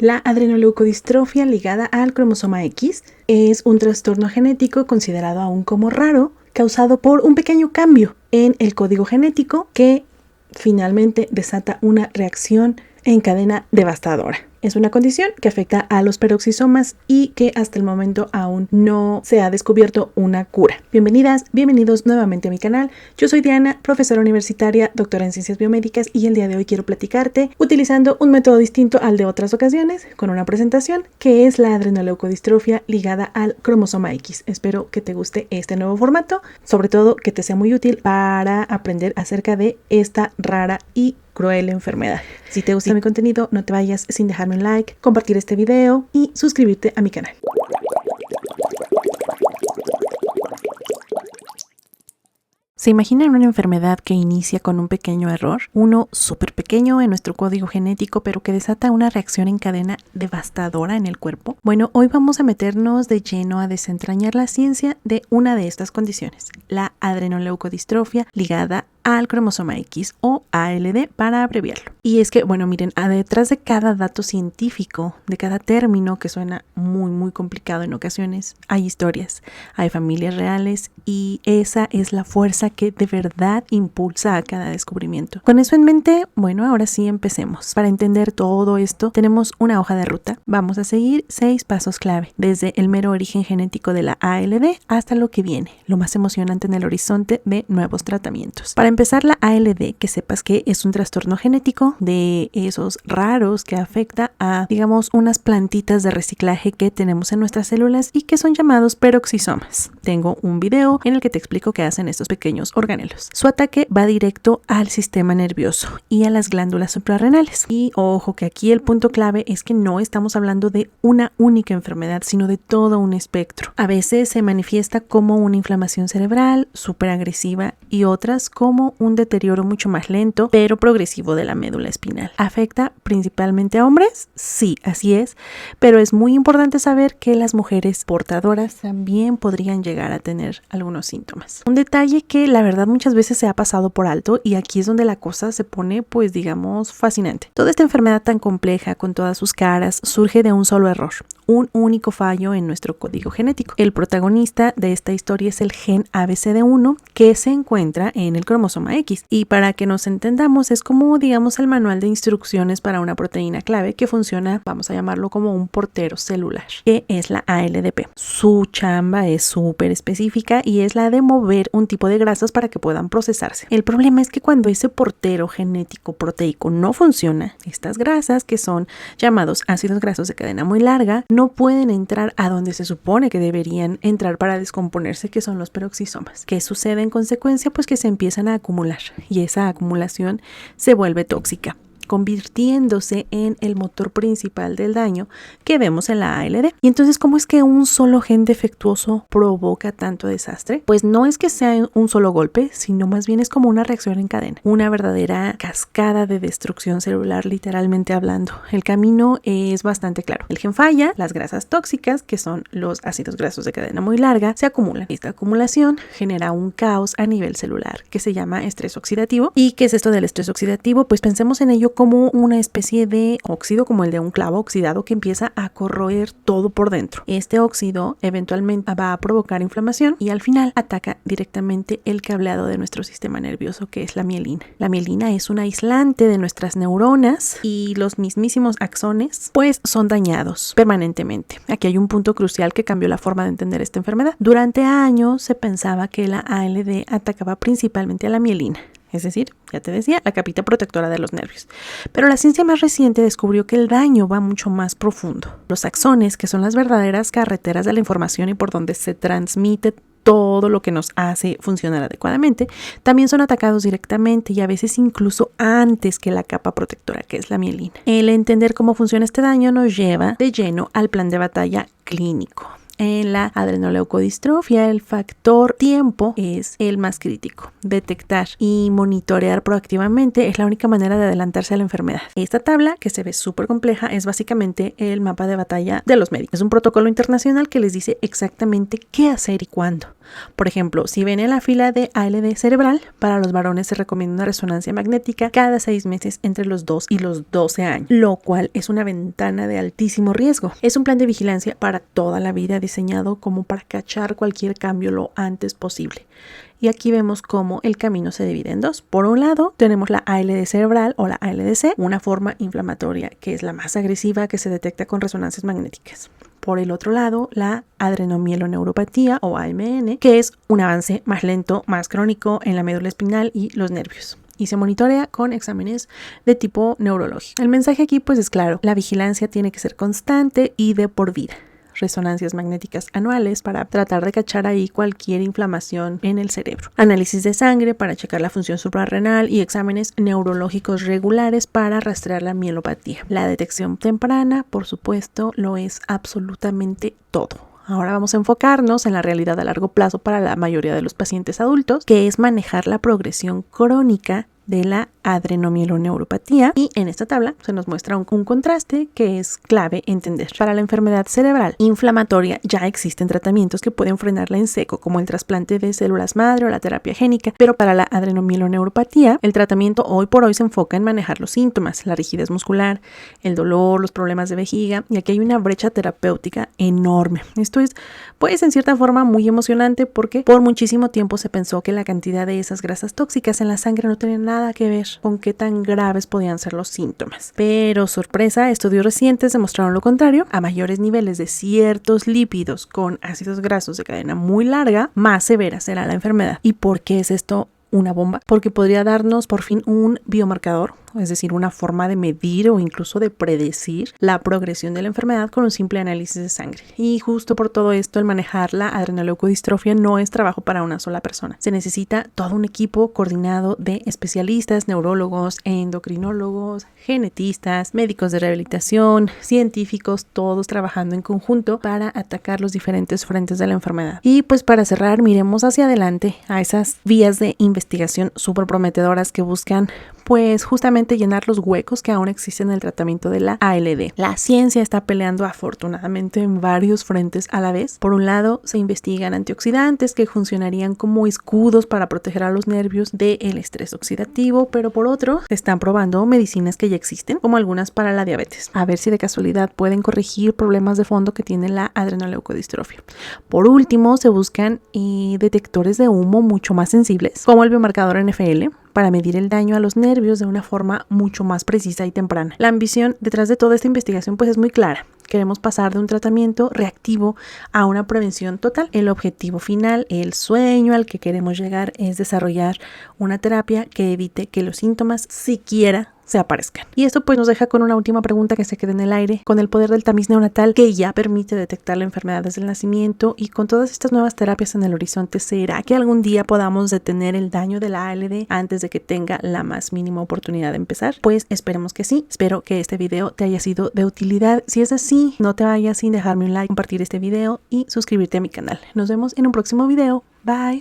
La adrenoleucodistrofia ligada al cromosoma X es un trastorno genético considerado aún como raro, causado por un pequeño cambio en el código genético que finalmente desata una reacción en cadena devastadora. Es una condición que afecta a los peroxisomas y que hasta el momento aún no se ha descubierto una cura. Bienvenidas, bienvenidos nuevamente a mi canal. Yo soy Diana, profesora universitaria, doctora en ciencias biomédicas, y el día de hoy quiero platicarte utilizando un método distinto al de otras ocasiones, con una presentación que es la adrenoleucodistrofia ligada al cromosoma X. Espero que te guste este nuevo formato, sobre todo que te sea muy útil para aprender acerca de esta rara y cruel enfermedad. Si te gusta mi contenido, no te vayas sin dejarme un like, compartir este video y suscribirte a mi canal. ¿Se imaginan una enfermedad que inicia con un pequeño error? Uno súper pequeño en nuestro código genético, pero que desata una reacción en cadena devastadora en el cuerpo. Bueno, hoy vamos a meternos de lleno a desentrañar la ciencia de una de estas condiciones, la adrenoleucodistrofia ligada al cromosoma X o ALD para abreviarlo. Y es que, bueno, miren, detrás de cada dato científico, de cada término que suena muy complicado en ocasiones, hay historias, hay familias reales y esa es la fuerza que de verdad impulsa a cada descubrimiento. Con eso en mente, bueno, ahora sí empecemos. Para entender todo esto, tenemos una hoja de ruta. Vamos a seguir 6 pasos clave, desde el mero origen genético de la ALD hasta lo que viene, lo más emocionante en el horizonte de nuevos tratamientos. Para empezar, la ALD, que sepas que es un trastorno genético de esos raros que afecta a, digamos, unas plantitas de reciclaje que tenemos en nuestras células y que son llamados peroxisomas. Tengo un video en el que te explico qué hacen estos pequeños organelos. Su ataque va directo al sistema nervioso y a las glándulas suprarrenales. Y ojo que aquí el punto clave es que no estamos hablando de una única enfermedad, sino de todo un espectro. A veces se manifiesta como una inflamación cerebral súper agresiva y otras como un deterioro mucho más lento pero progresivo de la médula espinal. ¿Afecta principalmente a hombres? Sí, así es, pero es muy importante saber que las mujeres portadoras también podrían llegar a tener algunos síntomas. Un detalle que la verdad muchas veces se ha pasado por alto, y aquí es donde la cosa se pone, pues digamos, fascinante. Toda esta enfermedad tan compleja con todas sus caras surge de un solo error, un único fallo en nuestro código genético. El protagonista de esta historia es el gen ABCD1 que se encuentra en el cromosoma X, y para que nos entendamos es como, digamos, el manual de instrucciones para una proteína clave que funciona, vamos a llamarlo como un portero celular, que es la ALDP. Su chamba es súper específica y es la de mover un tipo de grasas para que puedan procesarse. El problema es que cuando ese portero genético proteico no funciona, estas grasas, que son llamados ácidos grasos de cadena muy larga, no pueden entrar a donde se supone que deberían entrar para descomponerse, que son los peroxisomas. ¿Qué sucede en consecuencia? Pues que se empiezan a acumular y esa acumulación se vuelve tóxica, convirtiéndose en el motor principal del daño que vemos en la ALD. Y entonces, ¿cómo es que un solo gen defectuoso provoca tanto desastre? Pues no es que sea un solo golpe, sino más bien es como una reacción en cadena, una verdadera cascada de destrucción celular, literalmente hablando. El camino es bastante claro. El gen falla, las grasas tóxicas, que son los ácidos grasos de cadena muy larga, se acumulan. Esta acumulación genera un caos a nivel celular que se llama estrés oxidativo. ¿Y qué es esto del estrés oxidativo? Pues pensemos en ello como una especie de óxido, como el de un clavo oxidado, que empieza a corroer todo por dentro. Este óxido eventualmente va a provocar inflamación y al final ataca directamente el cableado de nuestro sistema nervioso, que es la mielina. La mielina es un aislante de nuestras neuronas y los mismísimos axones pues son dañados permanentemente. Aquí hay un punto crucial que cambió la forma de entender esta enfermedad. Durante años se pensaba que la ALD atacaba principalmente a la mielina, es decir, ya te decía, la capita protectora de los nervios. Pero la ciencia más reciente descubrió que el daño va mucho más profundo. Los axones, que son las verdaderas carreteras de la información y por donde se transmite todo lo que nos hace funcionar adecuadamente, también son atacados directamente y a veces incluso antes que la capa protectora, que es la mielina. El entender cómo funciona este daño nos lleva de lleno al plan de batalla clínico. en la adrenoleucodistrofia, el factor tiempo es el más crítico. Detectar y monitorear proactivamente es la única manera de adelantarse a la enfermedad. Esta tabla, que se ve súper compleja, es básicamente el mapa de batalla de los médicos. Es un protocolo internacional que les dice exactamente qué hacer y cuándo. Por ejemplo, si ven en la fila de ALD cerebral, para los varones se recomienda una resonancia magnética cada 6 meses entre los 2 y los 12 años, lo cual es una ventana de altísimo riesgo. Es un plan de vigilancia para toda la vida diseñado como para cachar cualquier cambio lo antes posible. Y aquí vemos cómo el camino se divide en dos. Por un lado, tenemos la ALD cerebral o la ALDC, una forma inflamatoria que es la más agresiva que se detecta con resonancias magnéticas. Por el otro lado, la adrenomieloneuropatía o AMN, que es un avance más lento, más crónico en la médula espinal y los nervios. Y se monitorea con exámenes de tipo neurológico. El mensaje aquí pues es claro, la vigilancia tiene que ser constante y de por vida. Resonancias magnéticas anuales para tratar de cachar ahí cualquier inflamación en el cerebro. Análisis de sangre para checar la función suprarrenal y exámenes neurológicos regulares para rastrear la mielopatía. La detección temprana, por supuesto, lo es absolutamente todo. Ahora vamos a enfocarnos en la realidad a largo plazo para la mayoría de los pacientes adultos, que es manejar la progresión crónica de la adrenomieloneuropatía, y en esta tabla se nos muestra un contraste que es clave entender. Para la enfermedad cerebral inflamatoria ya existen tratamientos que pueden frenarla en seco, como el trasplante de células madre o la terapia génica, pero para la adrenomieloneuropatía el tratamiento hoy por hoy se enfoca en manejar los síntomas, la rigidez muscular, el dolor, los problemas de vejiga, y aquí hay una brecha terapéutica enorme. Esto es, pues en cierta forma muy emocionante, porque por muchísimo tiempo se pensó que la cantidad de esas grasas tóxicas en la sangre no tenía nada que ver con qué tan graves podían ser los síntomas. Pero sorpresa, estudios recientes demostraron lo contrario. A mayores niveles de ciertos lípidos con ácidos grasos de cadena muy larga, más severa será la enfermedad. ¿Y por qué es esto una bomba? Porque podría darnos por fin un biomarcador, es decir, una forma de medir o incluso de predecir la progresión de la enfermedad con un simple análisis de sangre. Y justo por todo esto, el manejar la adrenoleucodistrofia no es trabajo para una sola persona. Se necesita todo un equipo coordinado de especialistas, neurólogos, endocrinólogos, genetistas, médicos de rehabilitación, científicos, todos trabajando en conjunto para atacar los diferentes frentes de la enfermedad. Y pues para cerrar, miremos hacia adelante a esas vías de investigación súper prometedoras que buscan pues justamente llenar los huecos que aún existen en el tratamiento de la ALD. La ciencia está peleando afortunadamente en varios frentes a la vez. Por un lado, se investigan antioxidantes que funcionarían como escudos para proteger a los nervios del estrés oxidativo, pero por otro, se están probando medicinas que ya existen, como algunas para la diabetes, a ver si de casualidad pueden corregir problemas de fondo que tiene la adrenoleucodistrofia. Por último, se buscan detectores de humo mucho más sensibles, como el biomarcador NFL, para medir el daño a los nervios de una forma mucho más precisa y temprana. La ambición detrás de toda esta investigación pues es muy clara. Queremos pasar de un tratamiento reactivo a una prevención total. El objetivo final, el sueño al que queremos llegar, es desarrollar una terapia que evite que los síntomas siquiera se aparezcan. Y esto pues nos deja con una última pregunta que se queda en el aire. Con el poder del tamiz neonatal que ya permite detectar la enfermedad desde el nacimiento y con todas estas nuevas terapias en el horizonte, ¿será que algún día podamos detener el daño de la ALD antes de que tenga la más mínima oportunidad de empezar? Pues esperemos que sí. Espero que este video te haya sido de utilidad. Si es así, no te vayas sin dejarme un like, compartir este video y suscribirte a mi canal. Nos vemos en un próximo video. Bye.